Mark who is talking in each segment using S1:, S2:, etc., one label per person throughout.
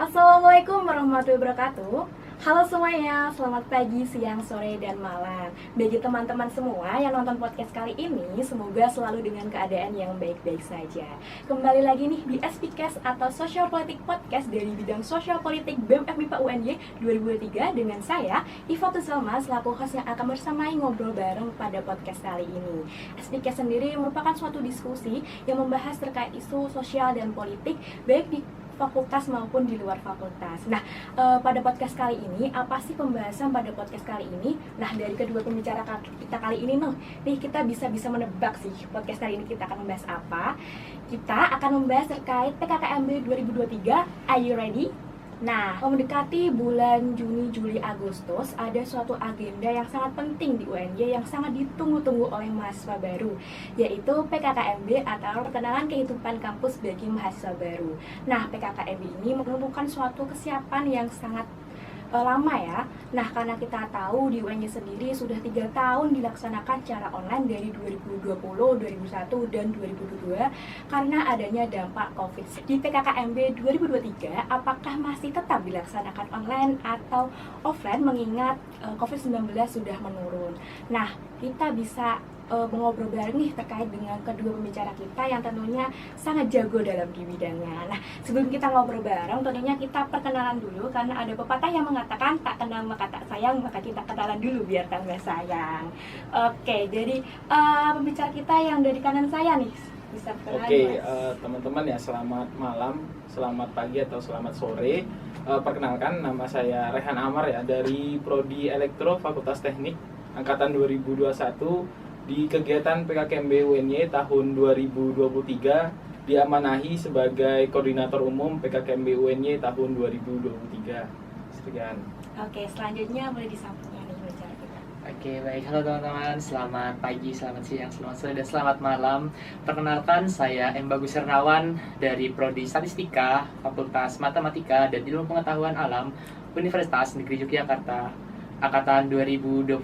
S1: Assalamualaikum warahmatullahi wabarakatuh. Halo semuanya, selamat pagi, siang, sore, dan malam. Bagi teman-teman semua yang nonton podcast kali ini, semoga selalu dengan keadaan yang baik-baik saja. Kembali lagi nih di SPCast atau Social Politik Podcast dari bidang Sosial Politik BEM FMIPA UNY 2023 dengan saya, Iva Tusalma, selaku host yang akan bersamai ngobrol bareng pada podcast kali ini. SPCast sendiri merupakan suatu diskusi yang membahas terkait isu sosial dan politik, baik di fakultas maupun di luar fakultas. Nah, pada podcast kali ini, apa sih pembahasan pada podcast kali ini? Nah, dari kedua pembicara kita kali ini nih kita bisa menebak sih podcast kali ini kita akan membahas apa. Kita akan membahas terkait PKKMB 2023. Are you ready? Nah, mendekati bulan Juni, Juli, Agustus, ada suatu agenda yang sangat penting di UNY yang sangat ditunggu-tunggu oleh mahasiswa baru, yaitu PKKMB atau Perkenalan Kehidupan Kampus bagi Mahasiswa Baru. Nah, PKKMB ini merupakan suatu kesiapan yang sangat lama ya. Nah, karena kita tahu di UNY sendiri sudah 3 tahun dilaksanakan secara online dari 2020, 2021, dan 2022 karena adanya dampak COVID. Di PKKMB 2023, apakah masih tetap dilaksanakan online atau offline mengingat COVID-19 sudah menurun? Nah, kita bisa mengobrol bareng nih terkait dengan kedua pembicara kita yang tentunya sangat jago dalam di bidangnya. Nah, sebelum kita ngobrol bareng, tentunya kita perkenalan dulu karena ada pepatah yang mengatakan tak kenal maka tak sayang, maka kita kenalan dulu biar tambah sayang. Oke, jadi pembicara kita yang dari kanan saya nih bisa perkenalan.
S2: Oke, teman-teman ya, selamat malam, selamat pagi atau selamat sore. Perkenalkan, nama saya Rehan Amar ya, dari Prodi Elektro Fakultas Teknik angkatan 2021. Di kegiatan PKKMB UNY tahun 2023 diamanahi sebagai Koordinator Umum PKKMB UNY tahun 2023. Sekian.
S1: Oke, selanjutnya boleh disambungnya nih pembicara kita.
S3: Oke, baik. Halo teman-teman, selamat pagi, selamat siang, selamat sore, dan selamat malam. Perkenalkan, saya M. Bagus Hernawan dari Prodi Statistika, Fakultas Matematika dan Ilmu Pengetahuan Alam, Universitas Negeri Yogyakarta, angkatan 2022,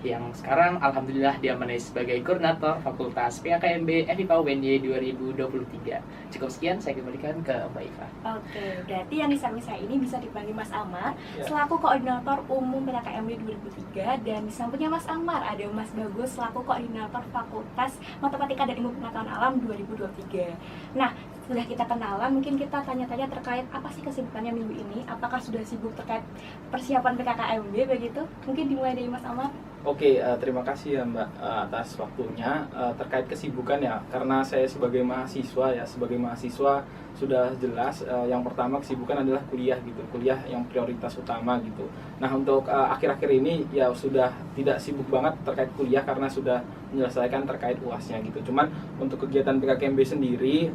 S3: yang sekarang alhamdulillah diamanai sebagai Koordinator Fakultas PKKMB FIPA UNY 2023. Cukup sekian, saya kembalikan ke Mbak Iva.
S1: Oke, berarti yang di samping saya ini bisa dipanggil Mas Amar
S2: Ya.
S1: selaku Koordinator Umum PKKMB 2003, dan di sampingnya Mas Amar ada Mas Bagus selaku Koordinator Fakultas Matematika dan Ilmu Pengetahuan Alam 2023. Nah, sudah kita kenalan, mungkin kita tanya-tanya terkait apa sih kesibukannya minggu ini. Apakah sudah sibuk terkait persiapan PKKMB begitu? Mungkin dimulai dari Mas Amar.
S2: Oke, terima kasih ya Mbak atas waktunya. Terkait kesibukan ya, karena saya sebagai mahasiswa sudah jelas. Yang pertama kesibukan adalah kuliah gitu, kuliah yang prioritas utama gitu. Nah, untuk akhir-akhir ini ya sudah tidak sibuk banget terkait kuliah karena sudah menyelesaikan terkait UASnya gitu. Cuman untuk kegiatan PKKMB sendiri,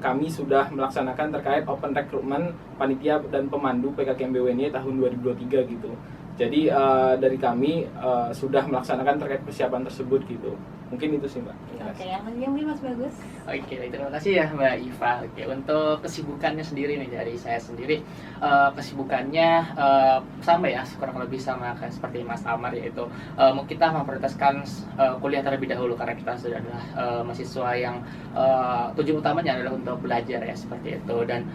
S2: kami sudah melaksanakan terkait open recruitment panitia dan pemandu PKKMB UNY tahun 2023 gitu. Jadi dari kami sudah melaksanakan terkait persiapan tersebut gitu. Mungkin itu sih Mbak.
S1: Oke, yang mungkin Mas Bagus.
S3: Oke, terima kasih ya Mbak Iva. Oke, untuk kesibukannya sendiri nih dari saya sendiri, kesibukannya sama ya, kurang lebih sama kayak seperti Mas Amar, yaitu kita memprioritaskan kuliah terlebih dahulu karena kita sudah adalah mahasiswa yang tujuan utamanya adalah untuk belajar ya, seperti itu. Dan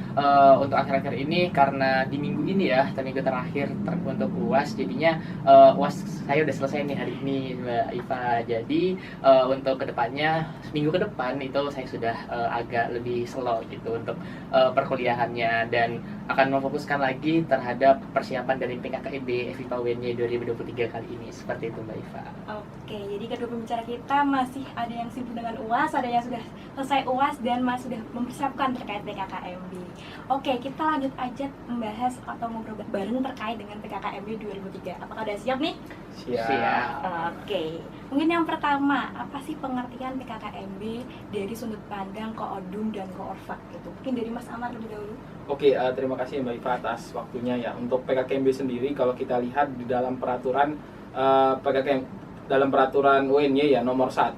S3: untuk akhir-akhir ini karena di minggu ini ya, minggu terakhir untuk UAS, jadinya UAS saya udah selesai nih hari ini Mbak Iva. Jadi untuk kedepannya, minggu ke depan itu saya sudah agak lebih slow gitu untuk perkuliahannya, dan akan memfokuskan lagi terhadap persiapan dari PKKMB FIPA UNY 2023 kali ini, seperti itu Mbak Iva.
S1: Oke, jadi kedua pembicara kita masih ada yang sibuk dengan UAS, ada yang sudah selesai UAS dan masih sudah mempersiapkan terkait PKKMB. Oke, kita lanjut aja membahas atau ngobrol bareng terkait dengan PKKMB 2003. Apakah udah siap nih?
S2: Siap.
S1: Oke, mungkin yang pertama, apa sih pengertian PKKMB dari sudut pandang Koordum dan Koorfak gitu? Mungkin dari Mas Amar lebih dahulu.
S2: Oke, terima kasih Mbak Iva atas waktunya ya. Untuk PKKMB sendiri, kalau kita lihat di dalam peraturan dalam peraturan UNY ya nomor 1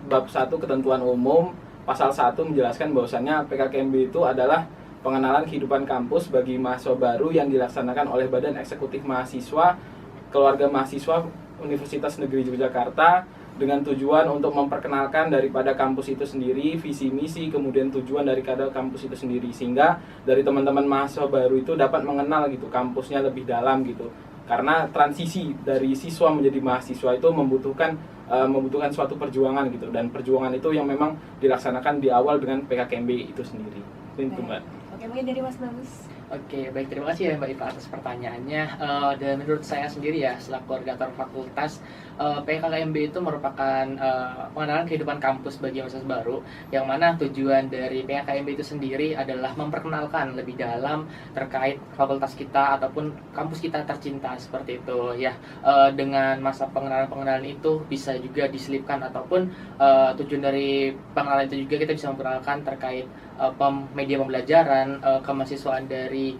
S2: bab 1 ketentuan umum pasal 1 menjelaskan bahwasannya PKKMB itu adalah pengenalan kehidupan kampus bagi mahasiswa baru yang dilaksanakan oleh Badan Eksekutif Mahasiswa, Keluarga Mahasiswa Universitas Negeri Yogyakarta dengan tujuan untuk memperkenalkan daripada kampus itu sendiri, visi misi, kemudian tujuan daripada kampus itu sendiri, sehingga dari teman-teman mahasiswa baru itu dapat mengenal gitu kampusnya lebih dalam gitu. Karena transisi dari siswa menjadi mahasiswa itu membutuhkan suatu perjuangan gitu, dan perjuangan itu yang memang dilaksanakan di awal dengan PKKMB itu sendiri. Itu Mbak.
S1: Oke, mungkin dari Mas Bagus.
S3: Oke, baik, terima kasih ya Mbak Iva atas pertanyaannya. Dan menurut saya sendiri ya, selaku koordinator fakultas, PKKMB itu merupakan pengenalan kehidupan kampus bagi mahasiswa baru, yang mana tujuan dari PKKMB itu sendiri adalah memperkenalkan lebih dalam terkait fakultas kita ataupun kampus kita tercinta seperti itu ya. Dengan masa pengenalan itu bisa juga diselipkan ataupun tujuan dari pengenalan itu juga kita bisa memperkenalkan terkait media pembelajaran, kemahasiswaan dari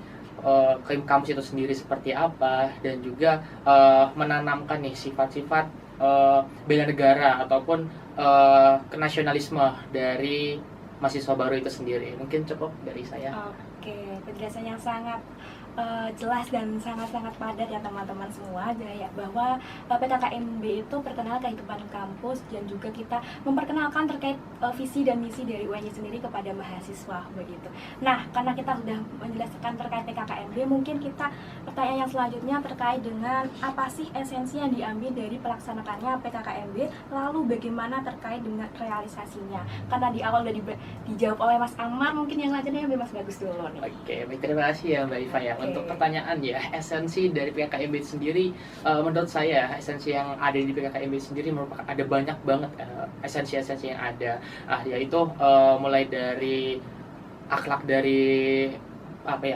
S3: kampus itu sendiri seperti apa, dan juga menanamkan nih sifat-sifat bela negara ataupun kenasionalisme dari mahasiswa baru itu sendiri. Mungkin cukup dari saya.
S1: Oke, penjelasan yang sangat jelas dan sangat-sangat padat ya teman-teman semua, ya, bahwa PKKMB itu perkenal kehidupan kampus dan juga kita memperkenalkan terkait visi dan misi dari UNY sendiri kepada mahasiswa begitu. Nah, karena kita sudah menjelaskan terkait PKKMB, mungkin kita pertanyaan yang selanjutnya terkait dengan apa sih esensi yang diambil dari pelaksanakannya PKKMB, lalu bagaimana terkait dengan realisasinya. Karena di awal sudah dijawab oleh Mas Amar, mungkin yang lanjutnya Mas Bagus dulu nih.
S3: Oke, baik, terima kasih ya Mbak Iva ya. Untuk pertanyaan ya, esensi dari PKKMB sendiri, menurut saya esensi yang ada di PKKMB sendiri merupakan ada banyak banget esensi-esensi yang ada, yaitu mulai dari akhlak dari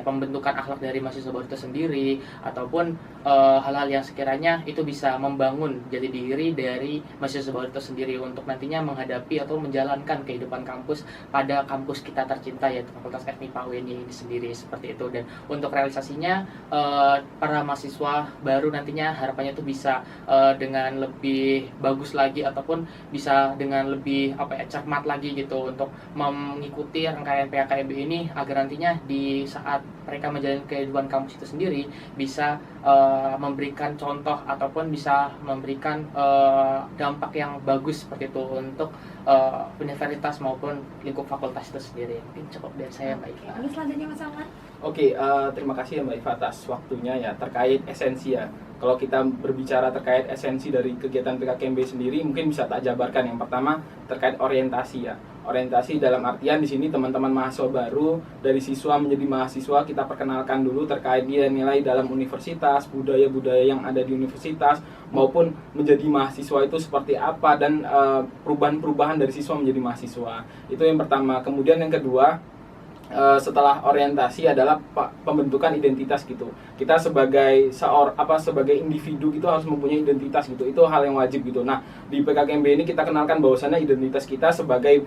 S3: pembentukan akhlak dari mahasiswa baru itu sendiri, ataupun hal-hal yang sekiranya itu bisa membangun jati diri dari mahasiswa baru itu sendiri untuk nantinya menghadapi atau menjalankan kehidupan kampus pada kampus kita tercinta, yaitu Fakultas FMIPA UNY ini sendiri seperti itu. Dan untuk realisasinya, para mahasiswa baru nantinya harapannya itu bisa dengan lebih bagus lagi ataupun bisa dengan lebih cermat lagi gitu untuk mengikuti rangkaian PKKMB ini, agar nantinya di saat mereka menjalani kehidupan kampus itu sendiri bisa memberikan contoh ataupun bisa memberikan dampak yang bagus seperti itu untuk universitas maupun lingkup fakultas itu sendiri. Mungkin cukup dari saya Mbak Iva.
S1: Ini selanjutnya Mas Amar.
S2: Oke, terima kasih ya Mbak Iva atas waktunya ya terkait esensi ya. Kalau kita berbicara terkait esensi dari kegiatan PKKMB sendiri, mungkin bisa tak jabarkan. Yang pertama terkait orientasi ya. Orientasi dalam artian di sini teman-teman mahasiswa baru dari siswa menjadi mahasiswa, kita perkenalkan dulu terkait nilai-nilai dalam universitas, budaya-budaya yang ada di universitas, maupun menjadi mahasiswa itu seperti apa, dan perubahan-perubahan dari siswa menjadi mahasiswa. Itu yang pertama. Kemudian yang kedua, setelah orientasi adalah pembentukan identitas gitu. Kita sebagai sebagai individu gitu harus mempunyai identitas gitu. Itu hal yang wajib gitu. Nah, di PKKMB ini kita kenalkan bahwasannya identitas kita sebagai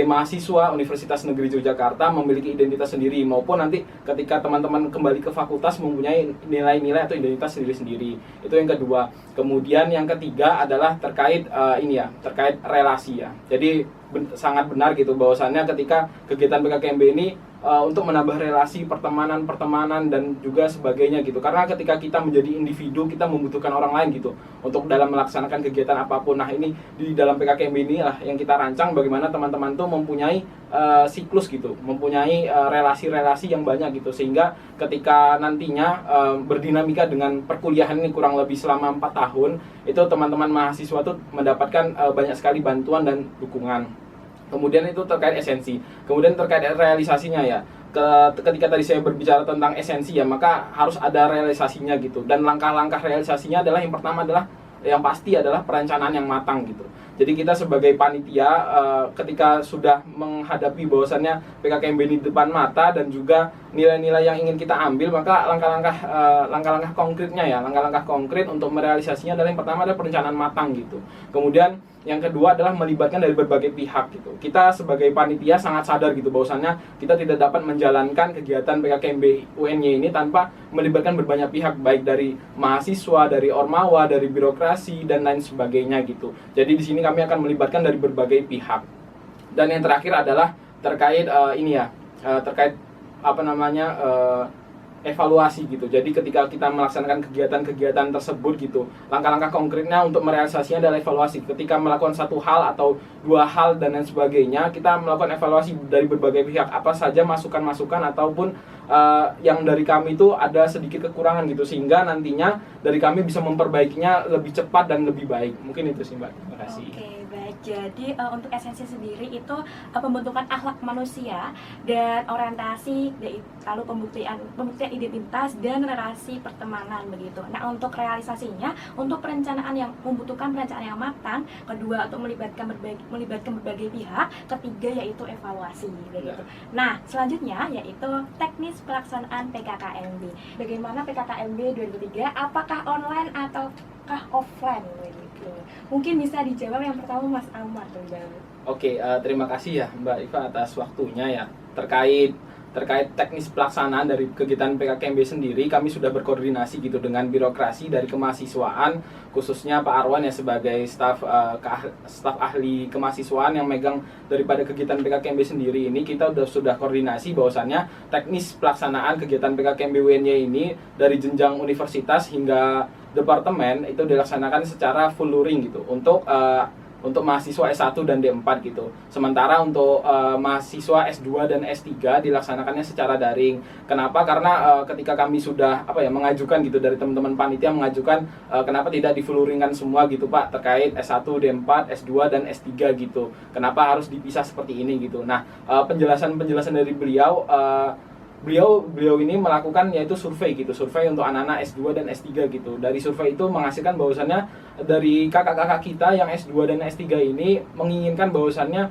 S2: mahasiswa Universitas Negeri Yogyakarta memiliki identitas sendiri, maupun nanti ketika teman-teman kembali ke fakultas mempunyai nilai-nilai atau identitas sendiri-sendiri. Itu yang kedua. Kemudian yang ketiga adalah terkait terkait relasi ya. Jadi sangat benar gitu bahwasannya ketika kegiatan PKKMB ini untuk menambah relasi pertemanan dan juga sebagainya gitu. Karena ketika kita menjadi individu, kita membutuhkan orang lain gitu untuk dalam melaksanakan kegiatan apapun. Nah, ini di dalam PKKMB ini lah yang kita rancang bagaimana teman-teman tuh mempunyai siklus gitu, mempunyai relasi-relasi yang banyak gitu, sehingga ketika nantinya berdinamika dengan perkuliahan ini kurang lebih selama 4 tahun, itu teman-teman mahasiswa tuh mendapatkan banyak sekali bantuan dan dukungan. Kemudian itu terkait esensi. Kemudian terkait realisasinya ya. Ketika tadi saya berbicara tentang esensi ya, maka harus ada realisasinya gitu. Dan langkah-langkah realisasinya adalah yang pertama adalah yang pasti adalah perencanaan yang matang gitu. Jadi kita sebagai panitia ketika sudah menghadapi bahwasannya PKKMB ini depan mata dan juga nilai-nilai yang ingin kita ambil, maka langkah-langkah konkretnya ya, langkah-langkah konkret untuk merealisasinya adalah yang pertama adalah perencanaan matang gitu. Kemudian yang kedua adalah melibatkan dari berbagai pihak gitu. Kita sebagai panitia sangat sadar gitu bahwasannya kita tidak dapat menjalankan kegiatan PKKMB UNY ini tanpa melibatkan berbanyak pihak, baik dari mahasiswa, dari ormawa, dari birokrasi dan lain sebagainya gitu. Jadi di sini kami akan melibatkan dari berbagai pihak. Dan yang terakhir adalah terkait terkait evaluasi gitu. Jadi ketika kita melaksanakan kegiatan-kegiatan tersebut gitu, langkah-langkah konkretnya untuk merealisasinya adalah evaluasi. Ketika melakukan satu hal atau dua hal dan lain sebagainya, kita melakukan evaluasi dari berbagai pihak, apa saja masukan-masukan ataupun yang dari kami itu ada sedikit kekurangan gitu, sehingga nantinya dari kami bisa memperbaikinya lebih cepat dan lebih baik. Mungkin itu sih Mbak. Terima kasih.
S1: Oke, baik. Jadi untuk esensi sendiri itu pembentukan akhlak manusia dan orientasi, lalu pembuktian identitas dan relasi pertemanan begitu. Nah, untuk realisasinya, untuk perencanaan yang membutuhkan perencanaan yang matang, kedua untuk melibatkan berbagai pihak, ketiga yaitu evaluasi begitu. Nah, selanjutnya yaitu teknis pelaksanaan PKKMB. Bagaimana PKKMB 2003? Apakah online ataukah offline begitu? Mungkin bisa dijawab yang pertama Mas Amar terlebih dahulu.
S2: Oke, terima kasih ya Mbak Iva atas waktunya ya. Terkait teknis pelaksanaan dari kegiatan PKKMB sendiri, kami sudah berkoordinasi gitu dengan birokrasi dari kemahasiswaan, khususnya Pak Arwan ya sebagai staf ahli kemahasiswaan yang megang daripada kegiatan PKKMB sendiri ini. Kita sudah koordinasi bahwasannya teknis pelaksanaan kegiatan PKKMB UNY ini dari jenjang universitas hingga departemen itu dilaksanakan secara full luring gitu untuk mahasiswa S1 dan D4 gitu. Sementara untuk mahasiswa S2 dan S3 dilaksanakannya secara daring. Kenapa? Karena ketika kami sudah mengajukan gitu dari teman-teman panitia mengajukan kenapa tidak difuluringkan semua gitu Pak terkait S1, D4, S2 dan S3 gitu. Kenapa harus dipisah seperti ini gitu. Nah, penjelasan dari beliau ini melakukan yaitu survei untuk anak-anak S2 dan S3 gitu. Dari survei itu menghasilkan bahwasannya dari kakak-kakak kita yang S2 dan S3 ini menginginkan bahwasannya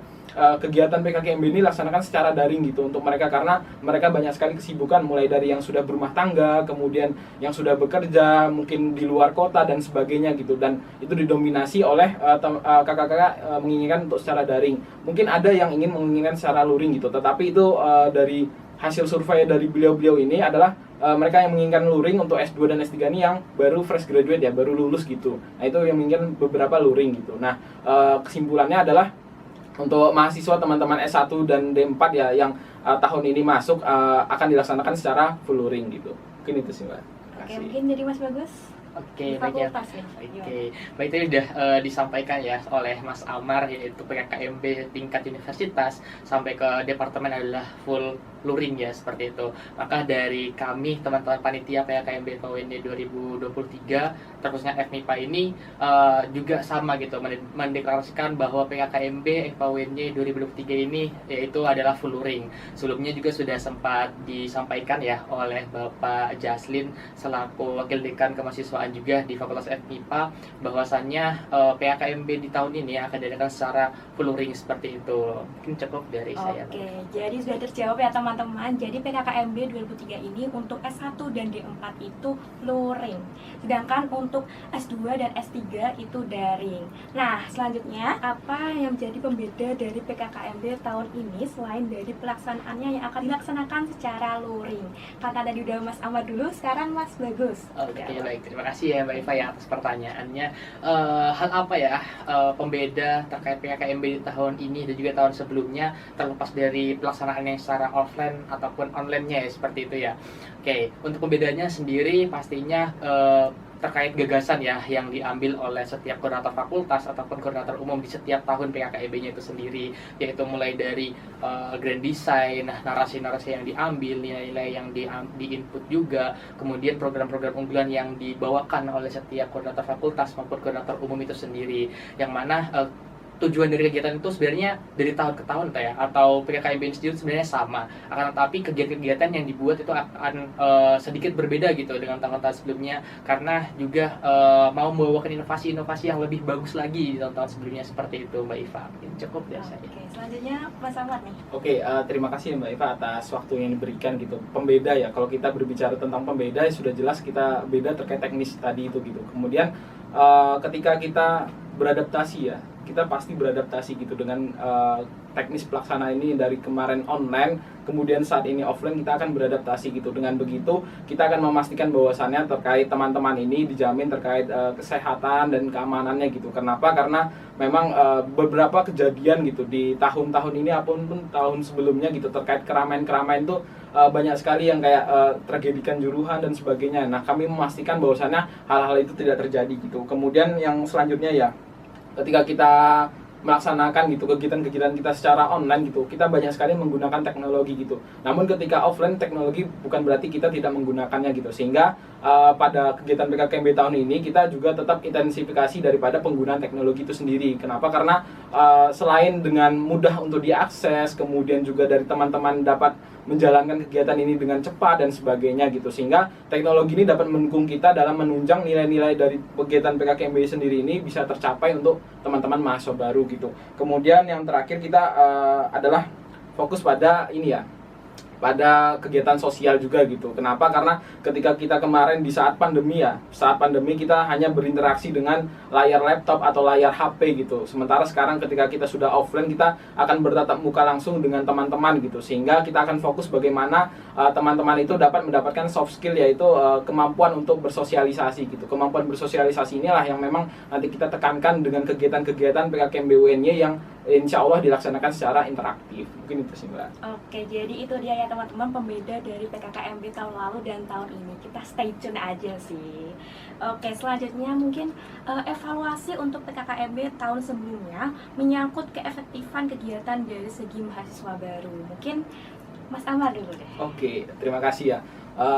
S2: kegiatan PKKMB ini laksanakan secara daring gitu untuk mereka, karena mereka banyak sekali kesibukan mulai dari yang sudah berumah tangga, kemudian yang sudah bekerja mungkin di luar kota dan sebagainya gitu, dan itu didominasi oleh kakak-kakak menginginkan untuk secara daring. Mungkin ada yang menginginkan secara luring gitu, tetapi itu dari hasil survei dari beliau ini adalah mereka yang menginginkan luring untuk S2 dan S3 ini yang baru fresh graduate ya, baru lulus gitu. Nah, itu yang menginginkan beberapa luring gitu. Nah, kesimpulannya adalah untuk mahasiswa teman-teman S1 dan D4 ya yang tahun ini masuk akan dilaksanakan secara full luring gitu. Mungkin itu sih Mbak.
S1: Oke, mungkin jadi Mas Bagus.
S3: Oke, baik ya. Oke, baik, itu sudah disampaikan ya oleh Mas Amar, yaitu PKKMB tingkat universitas sampai ke departemen adalah full luring ya, seperti itu. Maka dari kami teman-teman panitia PKKMB FAWNY 2023 terkhususnya FMIPA ini juga sama gitu, mendeklarasikan bahwa PKKMB FAWNY 2023 ini yaitu adalah full luring. Sebelumnya juga sudah sempat disampaikan ya oleh Bapak Jaslin selaku Wakil Dekan Kemahasiswaan juga di Fakultas FMIPA bahwasannya PKKMB di tahun ini akan diadakan secara full luring seperti itu. Mungkin cukup dari saya.
S1: Oke, jadi sudah terjawab ya teman-teman. Jadi PKKMB 2003 ini untuk S1 dan D4 itu luring, sedangkan untuk S2 dan S3 itu daring. Nah, selanjutnya apa yang menjadi pembeda dari PKKMB tahun ini selain dari pelaksanaannya yang akan dilaksanakan secara luring? Karena tadi udah Mas Ahmad dulu, sekarang Mas Bagus.
S3: Oke, baik, terima kasih ya Mbak Iva ya atas pertanyaannya. Hal apa ya pembeda terkait PKKMB di tahun ini dan juga tahun sebelumnya, terlepas dari pelaksanaannya secara offline ataupun online-nya ya, seperti itu ya. Oke, untuk pembedanya sendiri pastinya terkait gagasan ya yang diambil oleh setiap koordinator fakultas ataupun koordinator umum di setiap tahun PKKMB-nya itu sendiri, yaitu mulai dari grand design, narasi-narasi yang diambil, nilai-nilai yang di-input juga, kemudian program-program unggulan yang dibawakan oleh setiap koordinator fakultas maupun koordinator umum itu sendiri, yang mana tujuan dari kegiatan itu sebenarnya dari tahun ke tahun ya, atau PKKMB sendiri sebenarnya sama, akan tetapi kegiatan-kegiatan yang dibuat itu akan sedikit berbeda gitu dengan tahun-tahun sebelumnya, karena juga mau membawakan inovasi-inovasi yang lebih bagus lagi di tahun-tahun sebelumnya, seperti itu Mbak Iva. Mungkin cukup dari saya.
S1: Oke, selanjutnya Mas Ahmad nih.
S2: Oke, terima kasih Mbak Iva atas waktu yang diberikan gitu. Pembeda ya, kalau kita berbicara tentang pembeda ya sudah jelas kita beda terkait teknis tadi itu gitu. Kemudian ketika kita beradaptasi ya kita pasti beradaptasi gitu dengan teknis pelaksana ini. Dari kemarin online, kemudian saat ini offline, kita akan beradaptasi gitu. Dengan begitu kita akan memastikan bahwasannya terkait teman-teman ini dijamin terkait kesehatan dan keamanannya gitu. Kenapa? Karena memang beberapa kejadian gitu di tahun-tahun ini ataupun tahun sebelumnya gitu terkait keramaian-keramaian itu banyak sekali yang kayak tragedikan juruhan dan sebagainya. Nah, kami memastikan bahwasannya hal-hal itu tidak terjadi gitu. Kemudian yang selanjutnya ya, ketika kita melaksanakan gitu kegiatan-kegiatan kita secara online gitu, kita banyak sekali menggunakan teknologi gitu. Namun ketika offline, teknologi bukan berarti kita tidak menggunakannya gitu. Sehingga pada kegiatan PKKMB tahun ini kita juga tetap intensifikasi daripada penggunaan teknologi itu sendiri. Kenapa? Karena selain dengan mudah untuk diakses, kemudian juga dari teman-teman dapat menjalankan kegiatan ini dengan cepat dan sebagainya gitu, sehingga teknologi ini dapat mendukung kita dalam menunjang nilai-nilai dari kegiatan PKKMB sendiri ini bisa tercapai untuk teman-teman mahasiswa baru gitu. Kemudian yang terakhir kita adalah fokus pada ini ya, pada kegiatan sosial juga gitu. Kenapa? Karena ketika kita kemarin di saat pandemi ya, saat pandemi kita hanya berinteraksi dengan layar laptop atau layar HP gitu. Sementara sekarang ketika kita sudah offline, kita akan bertatap muka langsung dengan teman-teman gitu. Sehingga kita akan fokus bagaimana teman-teman itu dapat mendapatkan soft skill, yaitu kemampuan untuk bersosialisasi gitu. Kemampuan bersosialisasi inilah yang memang nanti kita tekankan dengan kegiatan-kegiatan PKKMB UNY yang insya Allah dilaksanakan secara interaktif. Mungkin itu sih Mbak.
S1: Oke, jadi itu dia ya teman-teman pembeda dari PKKMB tahun lalu dan tahun ini. Kita stay tune aja sih. Oke, selanjutnya mungkin evaluasi untuk PKKMB tahun sebelumnya menyangkut keefektifan kegiatan dari segi mahasiswa baru. Mungkin Mas Amar dulu deh.
S2: Oke, terima kasih ya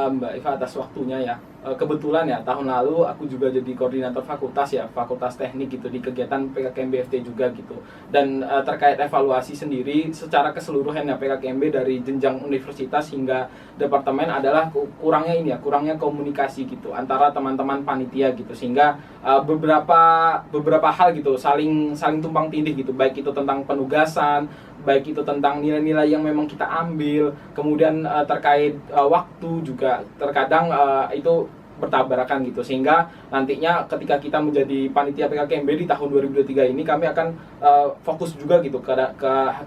S2: Mbak Iva atas waktunya ya. Kebetulan ya tahun lalu aku juga jadi koordinator fakultas ya, fakultas teknik gitu di kegiatan PKKMB FT juga gitu. Dan terkait evaluasi sendiri secara keseluruhan ya, PKKMB dari jenjang universitas hingga departemen adalah kurangnya ini ya, kurangnya komunikasi gitu antara teman-teman panitia gitu, sehingga beberapa hal gitu saling tumpang tindih gitu, baik itu tentang penugasan, baik itu tentang nilai-nilai yang memang kita ambil, kemudian terkait waktu juga terkadang itu bertabrakan gitu, sehingga nantinya ketika kita menjadi panitia PKKMB di tahun 2023 ini kami akan fokus juga gitu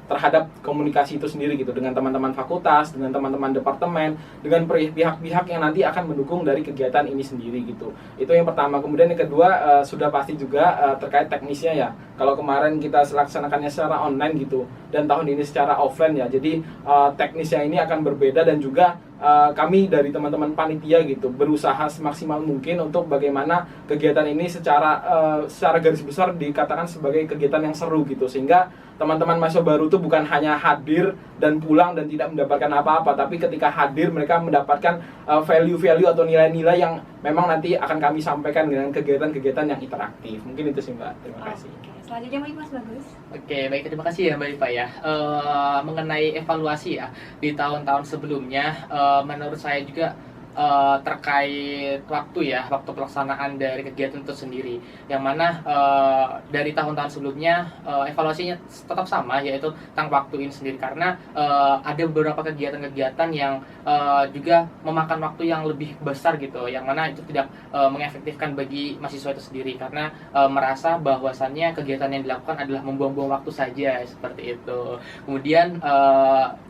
S2: terhadap komunikasi itu sendiri gitu dengan teman-teman fakultas, dengan teman-teman departemen, dengan pihak-pihak yang nanti akan mendukung dari kegiatan ini sendiri gitu. Itu yang pertama. Kemudian yang kedua sudah pasti juga terkait teknisnya ya. Kalau kemarin kita laksanakannya secara online gitu dan tahun ini secara offline ya, jadi teknisnya ini akan berbeda dan juga kami dari teman-teman panitia gitu berusaha semaksimal mungkin untuk bagaimana kegiatan ini secara garis besar dikatakan sebagai kegiatan yang seru gitu, sehingga teman-teman mahasiswa baru itu bukan hanya hadir dan pulang dan tidak mendapatkan apa-apa, tapi ketika hadir mereka mendapatkan value-value atau nilai-nilai yang memang nanti akan kami sampaikan dengan kegiatan-kegiatan yang interaktif. Mungkin itu sih Mbak. Terima kasih.
S1: Selanjutnya mungkin Mas Bagus.
S3: Oke, baik, terima kasih ya Mbak Iva ya. Mengenai evaluasi ya di tahun-tahun sebelumnya, menurut saya juga terkait waktu ya, waktu pelaksanaan dari kegiatan itu sendiri, yang mana dari tahun-tahun sebelumnya evaluasinya tetap sama, yaitu tentang waktu ini sendiri, karena ada beberapa kegiatan-kegiatan yang juga memakan waktu yang lebih besar gitu, yang mana itu tidak mengefektifkan bagi mahasiswa itu sendiri, karena merasa bahwasannya kegiatan yang dilakukan adalah membuang-buang waktu saja, seperti itu. Kemudian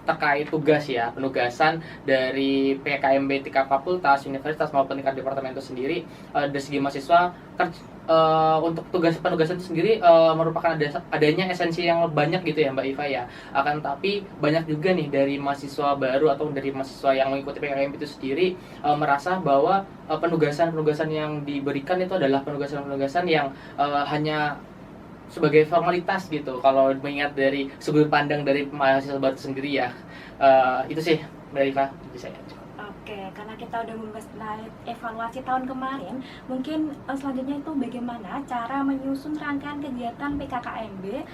S3: terkait tugas ya, penugasan dari PKKMB tingkat fakultas, universitas maupun tingkat departemen itu sendiri, dari segi mahasiswa untuk penugasan itu sendiri merupakan adanya esensi yang banyak gitu ya Mbak Iva ya. Akan tapi banyak juga nih dari mahasiswa baru atau dari mahasiswa yang mengikuti PKKMB itu sendiri merasa bahwa penugasan-penugasan yang diberikan itu adalah penugasan-penugasan yang hanya sebagai formalitas gitu, kalau mengingat dari sudut pandang dari mahasiswa baru sendiri ya. Itu sih Mbak Iva bisa ya.
S1: Oke, karena kita udah membahas evaluasi tahun kemarin, mungkin selanjutnya itu bagaimana cara menyusun rangkaian kegiatan PKKMB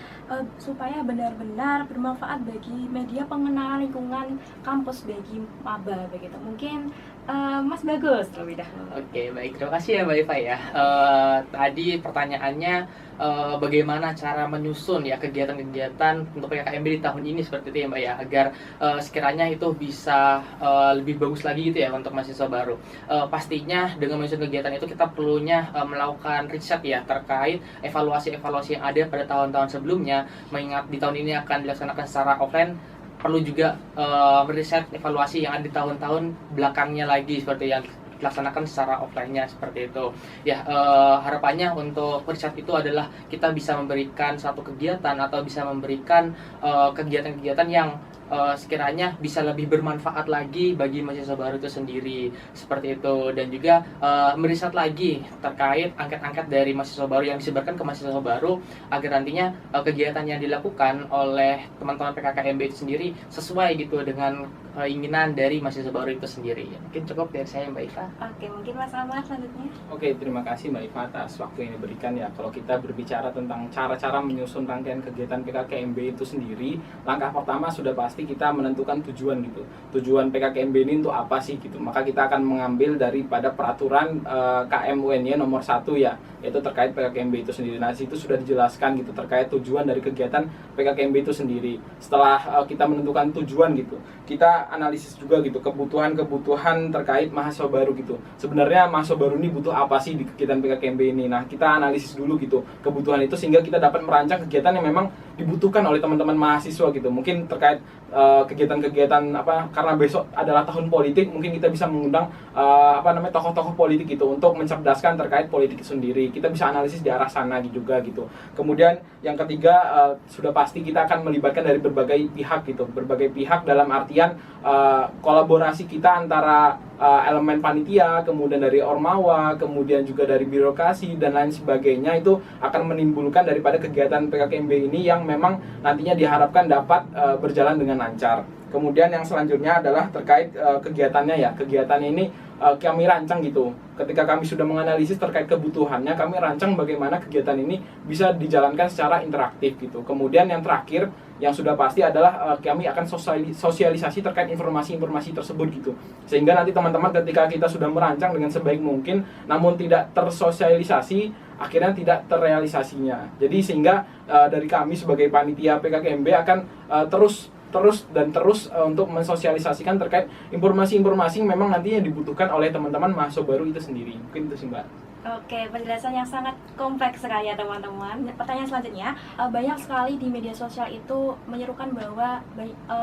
S1: supaya benar-benar bermanfaat bagi media pengenalan lingkungan kampus bagi maba begitu. Mungkin Mas Bagus terlebih dahulu.
S3: Oke, baik. Terima kasih ya Mbak Iva ya. Tadi pertanyaannya bagaimana cara menyusun ya kegiatan-kegiatan untuk PKKMB di tahun ini seperti itu ya Mbak ya, agar sekiranya itu bisa lebih bagus lagi gitu ya untuk mahasiswa baru. Pastinya dengan menyusun kegiatan itu kita perlunya melakukan riset ya terkait evaluasi-evaluasi yang ada pada tahun-tahun sebelumnya, mengingat di tahun ini akan dilaksanakan secara offline. Perlu juga meriset evaluasi yang ada di tahun-tahun belakangnya lagi seperti yang dilaksanakan secara offline-nya seperti itu. Ya, harapannya untuk riset itu adalah kita bisa memberikan satu kegiatan atau bisa memberikan kegiatan-kegiatan yang sekiranya bisa lebih bermanfaat lagi bagi mahasiswa baru itu sendiri seperti itu, dan juga meriset lagi terkait angket-angket dari mahasiswa baru yang disebarkan ke mahasiswa baru agar nantinya kegiatan yang dilakukan oleh teman-teman PKKMB itu sendiri sesuai gitu dengan keinginan dari mahasiswa baru itu sendiri. Mungkin cukup dari saya Mbak Iva.
S1: Oke, mungkin Mas Amar selanjutnya.
S2: Oke, terima kasih Mbak Iva atas waktu yang diberikan ya. Kalau kita berbicara tentang cara-cara menyusun rangkaian kegiatan PKKMB itu sendiri, langkah pertama sudah pasti kita menentukan tujuan gitu. Tujuan PKKMB ini untuk apa sih gitu. Maka kita akan mengambil daripada peraturan KM UNY nomor 1 ya, yaitu terkait PKKMB itu sendiri. Nah, situ sudah dijelaskan gitu terkait tujuan dari kegiatan PKKMB itu sendiri. Setelah kita menentukan tujuan gitu, kita analisis juga gitu kebutuhan-kebutuhan terkait mahasiswa baru gitu. Sebenarnya mahasiswa baru ini butuh apa sih di kegiatan PKKMB ini? Nah, kita analisis dulu gitu kebutuhan itu sehingga kita dapat merancang kegiatan yang memang dibutuhkan oleh teman-teman mahasiswa gitu. Mungkin terkait kegiatan-kegiatan apa, karena besok adalah tahun politik, mungkin kita bisa mengundang tokoh-tokoh politik gitu untuk mencerdaskan terkait politik sendiri. Kita bisa analisis di arah sana juga gitu. Kemudian yang ketiga, sudah pasti kita akan melibatkan dari berbagai pihak gitu. Berbagai pihak dalam artian kolaborasi kita antara elemen panitia, kemudian dari ormawa, kemudian juga dari birokrasi dan lain sebagainya, itu akan menimbulkan daripada kegiatan PKKMB ini yang memang nantinya diharapkan dapat berjalan dengan lancar. Kemudian yang selanjutnya adalah terkait kegiatannya ya. Kegiatannya ini kami rancang gitu. Ketika kami sudah menganalisis terkait kebutuhannya, kami rancang bagaimana kegiatan ini bisa dijalankan secara interaktif gitu. Kemudian yang terakhir, yang sudah pasti adalah kami akan sosialisasi terkait informasi-informasi tersebut gitu. Sehingga nanti teman-teman ketika kita sudah merancang dengan sebaik mungkin, namun tidak tersosialisasi, akhirnya tidak terrealisasinya. Jadi sehingga dari kami sebagai panitia PKKMB akan terus untuk mensosialisasikan terkait informasi-informasi yang memang nantinya dibutuhkan oleh teman-teman mahasiswa baru itu sendiri. Mungkin itu sih Mbak.
S1: Oke, penjelasan yang sangat kompleks sekali ya teman-teman. Pertanyaan selanjutnya, banyak sekali di media sosial itu menyerukan bahwa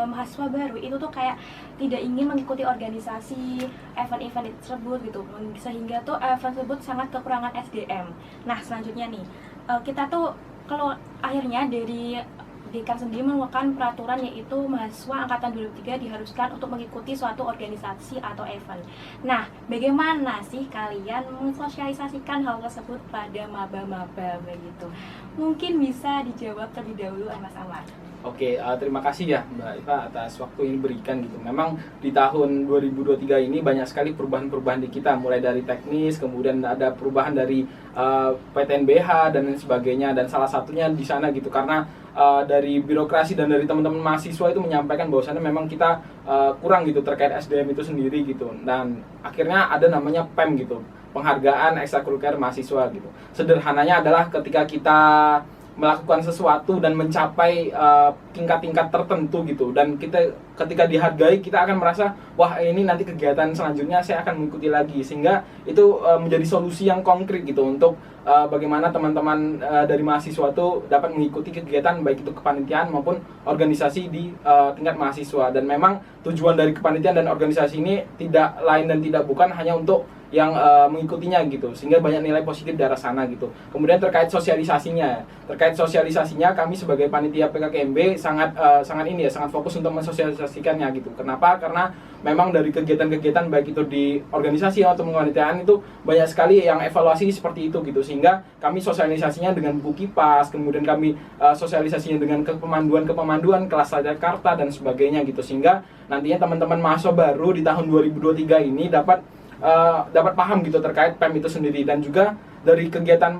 S1: mahasiswa baru itu tuh kayak tidak ingin mengikuti organisasi event-event tersebut gitu, sehingga tuh event tersebut sangat kekurangan SDM. Nah, selanjutnya nih, kita tuh kalau akhirnya dari Dekan sendiri mengeluarkan peraturan, yaitu mahasiswa angkatan 2003 diharuskan untuk mengikuti suatu organisasi atau event. Nah, bagaimana sih kalian mensosialisasikan hal tersebut pada maba-maba begitu? Mungkin bisa dijawab terlebih dahulu oleh Mas Amar.
S2: Oke, terima kasih ya Mbak Iva atas waktu yang diberikan gitu. Memang di tahun 2023 ini banyak sekali perubahan-perubahan di kita, mulai dari teknis, kemudian ada perubahan dari PTNBH dan lain sebagainya, dan salah satunya di sana gitu karena dari birokrasi dan dari teman-teman mahasiswa itu menyampaikan bahwasannya memang kita kurang gitu terkait SDM itu sendiri gitu, dan akhirnya ada namanya PEM gitu, penghargaan ekstrakurikuler mahasiswa gitu. Sederhananya adalah ketika kita melakukan sesuatu dan mencapai tingkat-tingkat tertentu gitu, dan kita ketika dihargai kita akan merasa wah ini nanti kegiatan selanjutnya saya akan mengikuti lagi, sehingga itu menjadi solusi yang konkret gitu untuk bagaimana teman-teman dari mahasiswa itu dapat mengikuti kegiatan baik itu kepanitiaan maupun organisasi di tingkat mahasiswa. Dan memang tujuan dari kepanitiaan dan organisasi ini tidak lain dan tidak bukan hanya untuk yang mengikutinya gitu, sehingga banyak nilai positif dari sana gitu. Kemudian terkait sosialisasinya kami sebagai panitia PKKMB sangat fokus untuk mensosialisasikannya gitu. Kenapa? Karena memang dari kegiatan-kegiatan baik itu di organisasi atau kepanitiaan itu banyak sekali yang evaluasi seperti itu gitu, sehingga kami sosialisasinya dengan buku kipas, kemudian kami sosialisasinya dengan kepemanduan kelas Jakarta dan sebagainya gitu, sehingga nantinya teman-teman mahasiswa baru di tahun 2023 ini dapat paham gitu terkait PEM itu sendiri. Dan juga dari kegiatan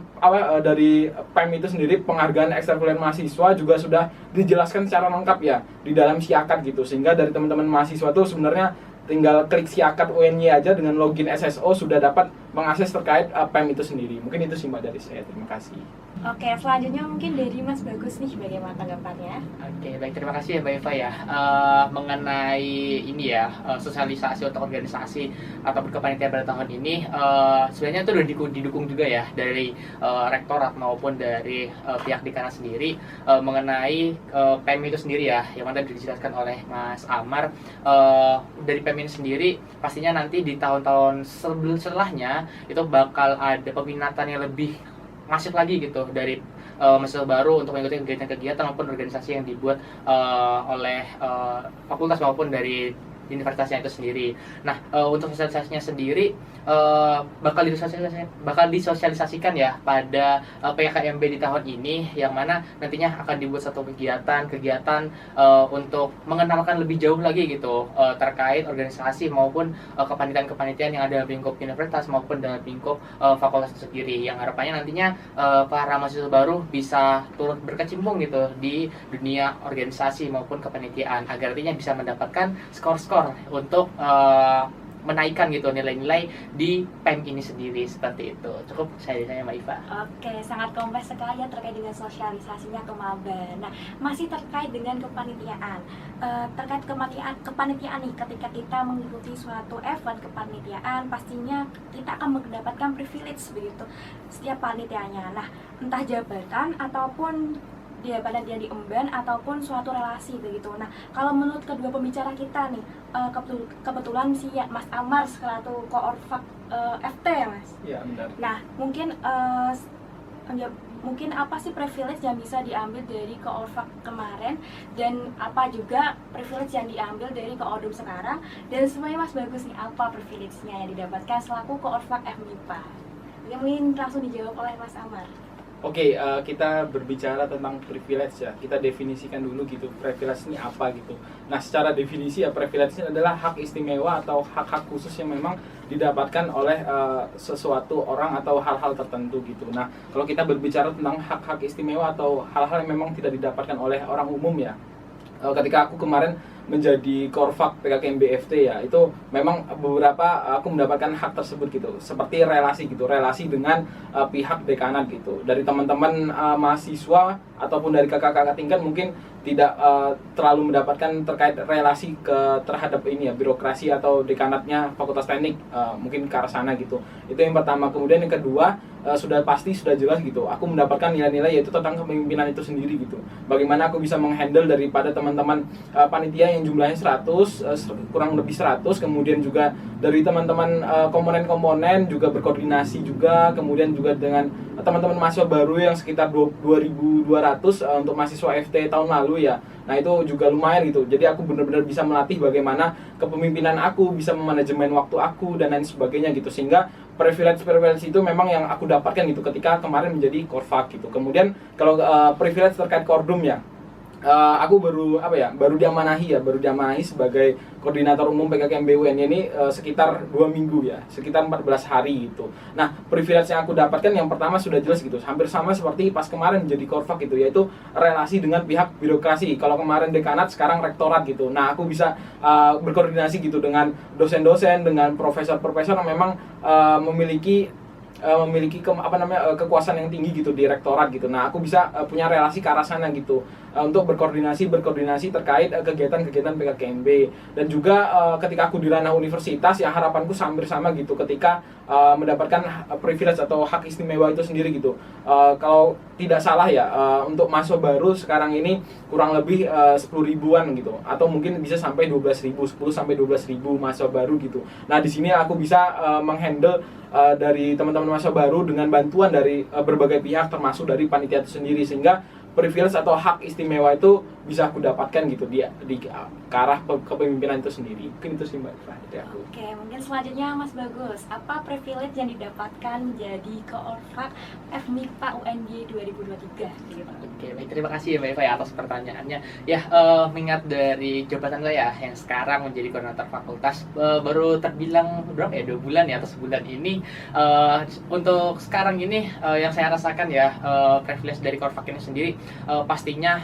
S2: dari PEM itu sendiri, penghargaan ekstrakurikuler mahasiswa juga sudah dijelaskan secara lengkap ya di dalam siakat gitu, sehingga dari teman-teman mahasiswa itu sebenarnya tinggal klik siakat UNY aja dengan login SSO sudah dapat mengakses terkait PEM itu sendiri. Mungkin itu sih Mbak dari saya. Terima kasih.
S1: Oke, selanjutnya mungkin dari Mas Bagus nih, bagaimana tanggapannya?
S3: Oke, baik, terima kasih ya Mbak Eva ya. Mengenai ini ya, sosialisasi untuk organisasi atau kepanitiaan pada tahun ini, sebenarnya itu udah didukung juga ya dari rektorat maupun dari pihak dekanat sendiri, mengenai PEM itu sendiri ya, yang mana dijelaskan oleh Mas Amar. Dari PEM ini sendiri, pastinya nanti di tahun-tahun setelahnya itu bakal ada peminatan yang lebih masif lagi gitu dari mahasiswa baru untuk mengikuti kegiatan-kegiatan maupun organisasi yang dibuat oleh fakultas maupun dari universitasnya itu sendiri. Nah, untuk sosialisasinya sendiri bakal disosialisasikan ya pada PKKMB di tahun ini, yang mana nantinya akan dibuat satu kegiatan untuk mengenalkan lebih jauh lagi gitu terkait organisasi maupun kepanitiaan-kepanitiaan yang ada dalam lingkup universitas maupun dalam lingkup fakultas itu sendiri, yang harapannya nantinya para mahasiswa baru bisa turut berkecimpung gitu di dunia organisasi maupun kepanitiaan, agar nantinya bisa mendapatkan skor-skor untuk menaikkan gitu nilai-nilai di PEM ini sendiri, seperti itu. Cukup saya Mbak Iva.
S1: Oke, sangat kompleks sekali ya terkait dengan sosialisasinya ke maba. Nah, masih terkait dengan kepanitiaan. Terkait kepanitiaan nih, ketika kita mengikuti suatu event kepanitiaan, pastinya kita akan mendapatkan privilege begitu setiap panitianya. Nah, entah jabatan ataupun jabatan yang diemban ataupun suatu relasi begitu. Nah, kalau menurut kedua pembicara kita nih, kebetulan si Mas Amar selaku Koorfak FT ya Mas?
S2: Iya benar.
S1: Nah, mungkin apa sih privilege yang bisa diambil dari Koorfak kemarin, dan apa juga privilege yang diambil dari Koordum sekarang, dan semuanya Mas Bagus nih, apa privilege-nya yang didapatkan selaku Koorfak FMIPA? Mungkin langsung dijawab oleh Mas Amar.
S2: Oke, kita berbicara tentang privilege ya. Kita definisikan dulu gitu, privilege ini apa gitu. Nah, secara definisi ya, privilege ini adalah hak istimewa atau hak-hak khusus yang memang didapatkan oleh sesuatu orang atau hal-hal tertentu gitu. Nah, kalau kita berbicara tentang hak-hak istimewa atau hal-hal yang memang tidak didapatkan oleh orang umum ya, ketika aku kemarin menjadi Korfak PKKMB FT ya, itu memang beberapa aku mendapatkan hak tersebut gitu, seperti relasi gitu, relasi dengan pihak dekanat gitu, dari teman-teman mahasiswa ataupun dari kakak-kakak tingkat mungkin tidak terlalu mendapatkan terkait relasi terhadap ini ya, birokrasi atau dekanatnya Fakultas Teknik, mungkin ke arah sana gitu. Itu yang pertama. Kemudian yang kedua, sudah jelas gitu, aku mendapatkan nilai-nilai yaitu tentang kepemimpinan itu sendiri gitu. Bagaimana aku bisa menghandle daripada teman-teman panitia yang jumlahnya 100, kurang lebih 100, kemudian juga dari teman-teman komponen-komponen juga berkoordinasi juga, kemudian juga dengan teman-teman mahasiswa baru yang sekitar 2.200 untuk mahasiswa FT tahun lalu ya. Nah, itu juga lumayan gitu. Jadi aku benar-benar bisa melatih bagaimana kepemimpinan aku, bisa memanajemen waktu aku dan lain sebagainya gitu. Sehingga privilege itu memang yang aku dapatkan gitu ketika kemarin menjadi Korfak gitu. Kemudian kalau privilege terkait Kordum ya, aku baru diamanahi sebagai koordinator umum PKKMB UN ini sekitar 2 minggu ya, sekitar 14 hari gitu. Nah, privilege yang aku dapatkan yang pertama sudah jelas gitu, hampir sama seperti pas kemarin menjadi Korfak gitu, yaitu relasi dengan pihak birokrasi. Kalau kemarin dekanat, sekarang rektorat gitu. Nah, aku bisa berkoordinasi gitu dengan dosen-dosen, dengan profesor-profesor yang memang memiliki kekuasaan yang tinggi gitu di rektorat gitu. Nah, aku bisa punya relasi ke arah sana gitu, untuk berkoordinasi terkait kegiatan-kegiatan PKKMB. Dan juga ketika aku di ranah universitas ya, harapanku hampir sama gitu ketika mendapatkan privilege atau hak istimewa itu sendiri gitu. Kalau tidak salah ya, untuk mahasiswa baru sekarang ini kurang lebih 10 ribuan gitu, atau mungkin bisa sampai 12.000, 10 sampai 12.000 mahasiswa baru gitu. Nah, di sini aku bisa menghandle dari teman-teman mahasiswa baru dengan bantuan dari berbagai pihak, termasuk dari panitia itu sendiri, sehingga privilege atau hak istimewa itu bisa aku dapatkan gitu di ke arah kepemimpinan itu sendiri. Mungkin itu sih Mbak Ifah dari aku.
S1: Oke, mungkin selanjutnya Mas Bagus, apa privilege yang didapatkan menjadi Koorfak FMIPA UNY 2023 gitu?
S3: Oke, baik, terima kasih ya Mbak Eva ya atas pertanyaannya. Ya, mengingat dari jabatan saya yang sekarang menjadi koordinator fakultas, baru terbilang berapa ya, 2 bulan ya atau sebulan ini. Untuk sekarang ini yang saya rasakan ya, privilege dari Korfak ini sendiri pastinya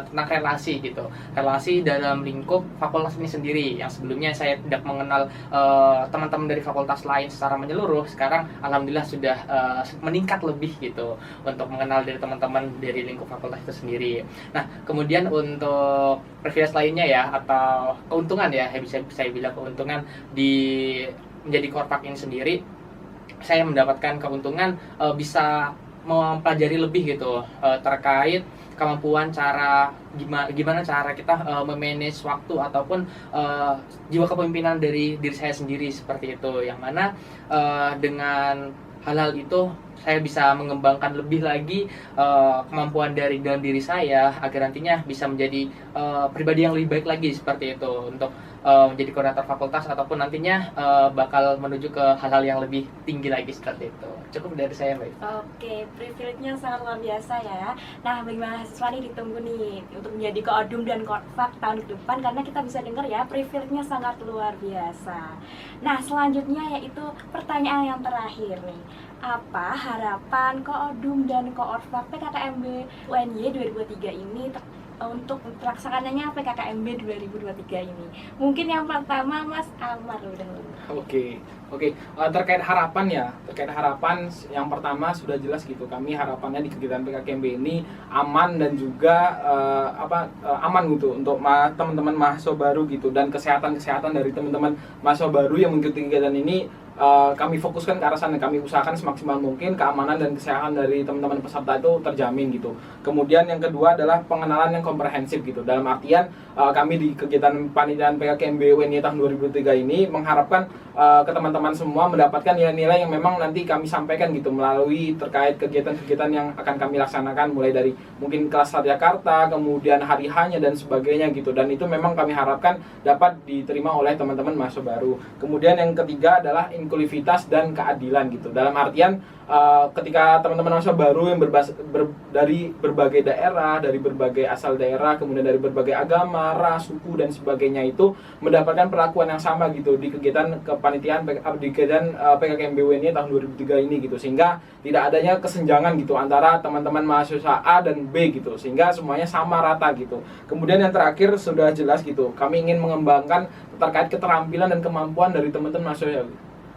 S3: tentang relasi gitu. Relasi dalam lingkup fakultas ini sendiri, yang sebelumnya saya tidak mengenal teman-teman dari fakultas lain secara menyeluruh, sekarang alhamdulillah sudah meningkat lebih gitu untuk mengenal dari teman-teman dari lingkup fakultas itu sendiri. Nah, kemudian untuk privilege lainnya ya, atau keuntungan ya, bisa saya bilang keuntungan di menjadi Korfak ini sendiri, saya mendapatkan keuntungan bisa mempelajari lebih gitu terkait kemampuan gimana cara kita memanage waktu ataupun jiwa kepemimpinan dari diri saya sendiri seperti itu, yang mana dengan hal-hal itu saya bisa mengembangkan lebih lagi kemampuan dari dalam diri saya agar nantinya bisa menjadi pribadi yang lebih baik lagi seperti itu untuk menjadi koordinator fakultas ataupun nantinya bakal menuju ke hal-hal yang lebih tinggi lagi seperti itu. Cukup dari saya, Mbak.
S1: Oke, privilege-nya sangat luar biasa ya. Nah, bagi mahasiswa nih ditunggu nih untuk menjadi Koordum dan Korfak tahun depan, karena kita bisa dengar ya privilege-nya sangat luar biasa. Nah, selanjutnya yaitu pertanyaan yang terakhir nih. Apa harapan Koordum dan Korfak PKKMB UNY 2023 ini untuk terlaksananya PKKMB 2023 ini? Mungkin yang pertama Mas Amar dulu.
S2: Oke. Terkait harapan yang pertama sudah jelas gitu. Kami harapannya di kegiatan PKKMB ini aman dan juga aman gitu untuk teman-teman mahasiswa baru gitu, dan kesehatan dari teman-teman mahasiswa baru yang mengikuti kegiatan ini. Kami fokuskan ke arah sana, kami usahakan semaksimal mungkin keamanan dan kesehatan dari teman-teman peserta itu terjamin gitu. Kemudian yang kedua adalah pengenalan yang komprehensif gitu. Dalam artian kami di kegiatan panitiaan PKKMB UNY tahun 2003 ini mengharapkan ke teman-teman semua mendapatkan nilai-nilai yang memang nanti kami sampaikan gitu melalui terkait kegiatan-kegiatan yang akan kami laksanakan, mulai dari mungkin kelas Jakarta, kemudian hari hanya dan sebagainya gitu. Dan itu memang kami harapkan dapat diterima oleh teman-teman mahasiswa baru. Kemudian yang ketiga adalah inklusivitas dan keadilan gitu. Dalam artian ketika teman-teman mahasiswa baru yang dari berbagai daerah, dari berbagai asal daerah, kemudian dari berbagai agama, ras, suku dan sebagainya itu mendapatkan perlakuan yang sama gitu di kegiatan kepanitiaan di kegiatan PKKMB UNY tahun 2003 ini gitu, sehingga tidak adanya kesenjangan gitu antara teman-teman mahasiswa A dan B gitu, sehingga semuanya sama rata gitu. Kemudian yang terakhir sudah jelas gitu, kami ingin mengembangkan terkait keterampilan dan kemampuan dari teman-teman mahasiswa.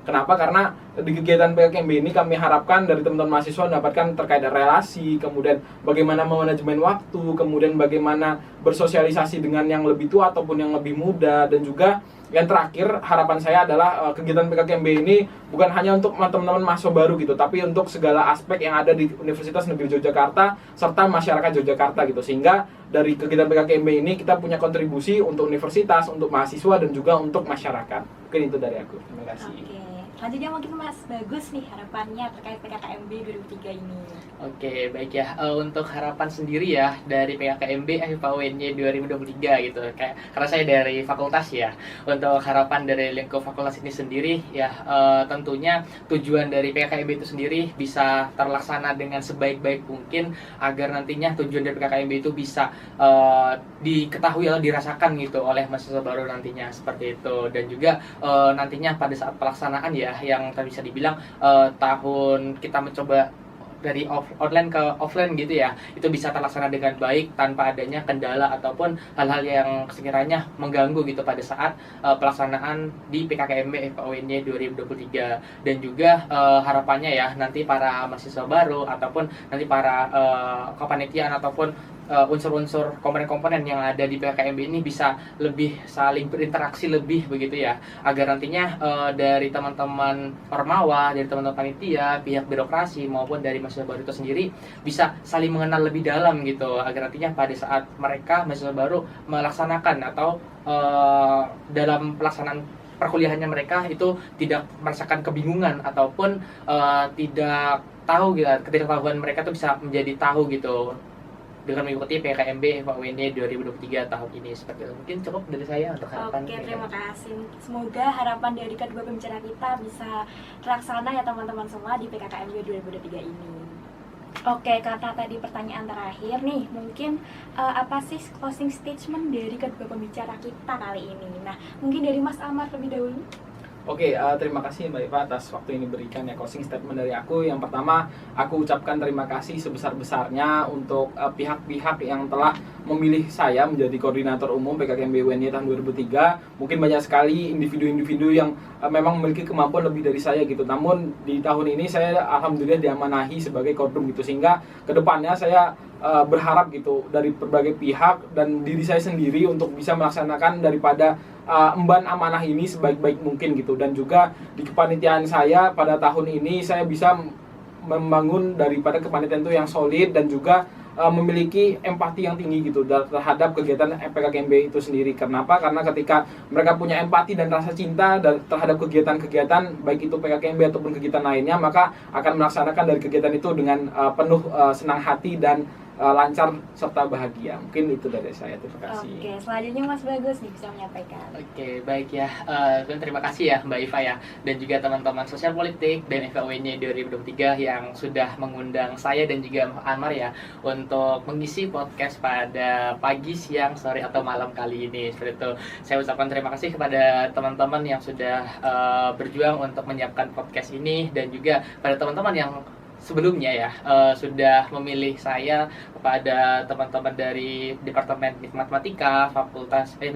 S2: Kenapa? Karena di kegiatan PKKMB ini kami harapkan dari teman-teman mahasiswa mendapatkan terkait relasi, kemudian bagaimana memanajemen waktu, kemudian bagaimana bersosialisasi dengan yang lebih tua ataupun yang lebih muda, dan juga yang terakhir harapan saya adalah kegiatan PKKMB ini bukan hanya untuk teman-teman mahasiswa baru gitu, tapi untuk segala aspek yang ada di Universitas Negeri Yogyakarta serta masyarakat Yogyakarta gitu, sehingga dari kegiatan PKKMB ini kita punya kontribusi untuk universitas, untuk mahasiswa, dan juga untuk masyarakat. Mungkin itu dari aku. Terima kasih.
S1: Oke. Selanjutnya mungkin Mas Bagus nih harapannya terkait PKKMB 2003 ini.
S3: Oke, baik ya. Untuk harapan sendiri ya dari PKKMB FIPA-UNY 2023 gitu. Karena saya dari fakultas ya. Untuk harapan dari lingkup fakultas ini sendiri ya, tentunya tujuan dari PKKMB itu sendiri bisa terlaksana dengan sebaik-baik mungkin agar nantinya tujuan dari PKKMB itu bisa diketahui atau dirasakan gitu oleh mahasiswa baru nantinya seperti itu. Dan juga nantinya pada saat pelaksanaan ya, yang bisa dibilang tahun kita mencoba dari online ke offline gitu ya, itu bisa terlaksana dengan baik tanpa adanya kendala ataupun hal-hal yang sekiranya mengganggu gitu pada saat pelaksanaan di PKKMB FIPA-UNY 2023. Dan juga harapannya ya nanti para mahasiswa baru ataupun nanti para kepanitiaan ataupun unsur-unsur komponen-komponen yang ada di PKKMB ini bisa lebih saling berinteraksi lebih begitu ya, agar nantinya dari teman-teman ormawa, dari teman-teman panitia, pihak birokrasi maupun dari mahasiswa baru itu sendiri bisa saling mengenal lebih dalam gitu, agar nantinya pada saat mereka mahasiswa baru melaksanakan atau dalam pelaksanaan perkuliahannya mereka itu tidak merasakan kebingungan ataupun tidak tahu gitu, ketidaktahuan mereka tuh bisa menjadi tahu gitu dengan mengikuti PKKMB FIPA-UNY 2023 tahun ini. Seperti itu. Mungkin cukup dari saya untuk harapan.
S1: Oke, terima kasih. Semoga harapan dari kedua pembicara kita bisa terlaksana ya teman-teman semua di PKKMB 2023 ini. Oke, karena tadi pertanyaan terakhir nih, mungkin apa sih closing statement dari kedua pembicara kita kali ini? Nah, mungkin dari Mas Amar lebih dahulu.
S2: Oke, terima kasih Mbak Iva atas waktu ini berikan ya. Closing statement dari aku, yang pertama aku ucapkan terima kasih sebesar-besarnya untuk pihak-pihak yang telah memilih saya menjadi koordinator umum PKKMB UNY tahun 2003. Mungkin banyak sekali individu-individu yang memang memiliki kemampuan lebih dari saya gitu. Namun di tahun ini saya alhamdulillah diamanahi sebagai koordum gitu, sehingga kedepannya saya berharap gitu dari berbagai pihak dan diri saya sendiri untuk bisa melaksanakan daripada emban amanah ini sebaik-baik mungkin gitu. Dan juga di kepanitiaan saya pada tahun ini saya bisa membangun daripada kepanitiaan itu yang solid dan juga memiliki empati yang tinggi gitu terhadap kegiatan PKKMB itu sendiri. Kenapa? Karena ketika mereka punya empati dan rasa cinta terhadap kegiatan-kegiatan baik itu PKKMB ataupun kegiatan lainnya, maka akan melaksanakan dari kegiatan itu dengan penuh senang hati dan lancar serta bahagia. Mungkin itu dari saya. Terima kasih.
S1: Oke, selanjutnya Mas Bagus nih bisa menyampaikan.
S3: Oke, baik ya. Dan terima kasih ya Mbak Iva ya, dan juga teman-teman sosial politik dan FKUNY 2023 yang sudah mengundang saya dan juga Amar ya untuk mengisi podcast pada pagi, siang, sore atau malam kali ini. Seperti itu. Saya ucapkan terima kasih kepada teman-teman yang sudah berjuang untuk menyiapkan podcast ini, dan juga pada teman-teman yang sebelumnya ya sudah memilih saya, kepada teman-teman dari Departemen Matematika,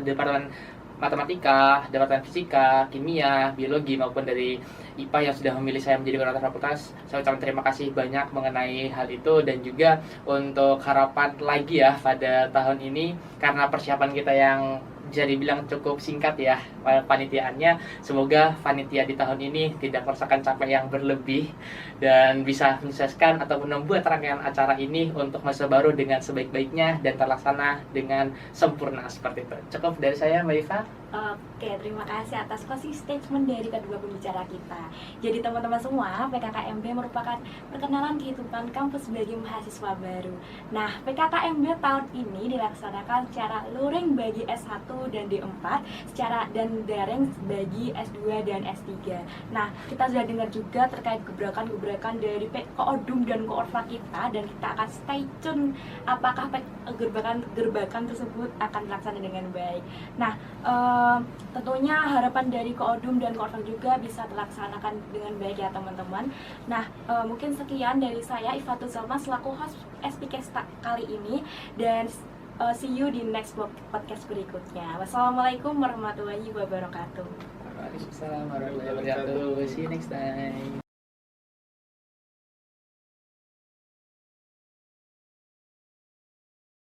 S3: Departemen Matematika, Departemen Fisika, Kimia, Biologi, maupun dari IPA yang sudah memilih saya menjadi koordinator fakultas. Saya ucapkan terima kasih banyak mengenai hal itu, dan juga untuk harapan lagi ya pada tahun ini, karena persiapan kita yang bisa dibilang cukup singkat ya panitiaannya. Semoga panitia di tahun ini tidak merasakan capek yang berlebih dan bisa menyukseskan ataupun membuat rangkaian acara ini untuk masa baru dengan sebaik-baiknya dan terlaksana dengan sempurna. Seperti itu. Cukup dari saya, Mbak Iva.
S1: Oke, terima kasih atas closing statement dari kedua pembicara kita. Jadi teman-teman semua, PKKMB merupakan perkenalan kehidupan kampus bagi mahasiswa baru. Nah, PKKMB tahun ini dilaksanakan secara luring bagi S1 dan D4, secara dan daring bagi S2 dan S3. Nah, kita sudah dengar juga terkait gebrakan-gebrakan dari Koordum dan Koorfa kita, dan kita akan stay tune apakah gerbakan tersebut akan terlaksana dengan baik. Nah, tentunya harapan dari Koordum dan Koorfa juga bisa terlaksanakan dengan baik ya teman-teman. Nah, mungkin sekian dari saya Ifatul Salma selaku host SPK kali ini, dan see you di next podcast berikutnya. Wassalamualaikum warahmatullahi wabarakatuh.
S3: Waalaikumsalam warahmatullahi wabarakatuh. See you next time.